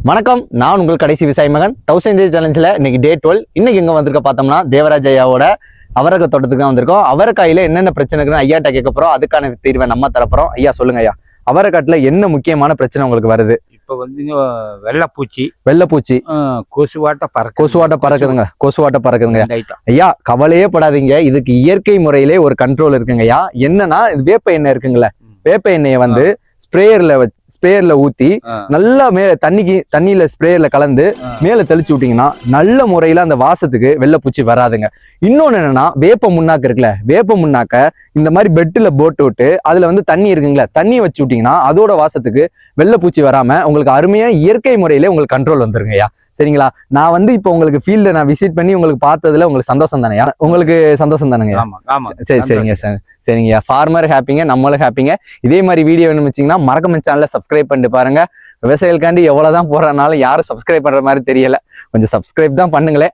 வணக்கம், நான் உங்கள் கடைசி விவசாய மகன் 1000 டே சேலஞ்சில் இன்னைக்கு டே 12. இன்னைக்கு எங்க வந்திருக்க பார்த்தோம்னா தேவராஜ் ஐயாவோட அவரக்காய் தோட்டத்துக்கு தான் வந்திருக்கோம். அவரைக்காயில என்னென்ன பிரச்சனை இருக்குன்னு ஐயாட்ட கேட்க போறோம். அதுக்கான தீர்வை நம்ம தரப்போறோம். ஐயா சொல்லுங்க ஐயா, அவரைக்காட்டுல என்ன முக்கியமான பிரச்சனை உங்களுக்கு வருது? இப்போ வந்து வெள்ளைப்பூச்சி கொசுவாட்ட பறக்குதுங்க. ஐயா கவலையே படாதீங்க, இதுக்கு இயற்கை முறையிலே ஒரு கண்ட்ரோல் இருக்குங்க ஐயா. என்னன்னா இது வேப்ப எண்ணெய் இருக்குங்களே, வேப்ப எண்ணெயை வந்து ஸ்ப்ரேயர்ல ஊத்தி நல்லா தண்ணியில ஸ்ப்ரேயர்ல கலந்து மேல தெளிச்சு விட்டீங்கன்னா நல்ல முறையில அந்த வாசத்துக்கு வெள்ளைப்பூச்சி வராதுங்க. இன்னொன்னு என்னன்னா, வேப்ப முன்னாக்கு இருக்குல்ல, வேப்ப முன்னாக்க இந்த மாதிரி பெட்டுல போட்டு விட்டு அதுல வந்து தண்ணி இருக்குங்களா, தண்ணியை வச்சு விட்டீங்கன்னா அதோட வாசத்துக்கு வெள்ளைப்பூச்சி வராம உங்களுக்கு அருமையா இயற்கை முறையிலே உங்களுக்கு கண்ட்ரோல் வந்துருங்கய்யா. சரிங்களா? நான் வந்து இப்போ உங்களுக்கு ஃபீல்ட நான் விசிட் பண்ணி உங்களுக்கு பார்த்ததுல உங்களுக்கு சந்தோஷம் தானேயா? உங்களுக்கு சந்தோஷம் தானேங்க? சரிங்க சார். சரிங்கய்யா, ஃபார்மர் ஹாப்பிங்க, நம்மளும் ஹாப்பிங்க. இதே மாதிரி வீடியோ வேணும் வச்சிங்கன்னா மறக்காம சேனலை சப்ஸ்கிரைப் பண்ணிட்டு பாருங்க. விவசாயிகளுக்காண்டி எவ்வளவுதான் போறதுனாலும் யாரும் சப்ஸ்கிரைப் பண்ற மாதிரி தெரியல, கொஞ்சம் சப்ஸ்கிரைப் தான் பண்ணுங்களேன்.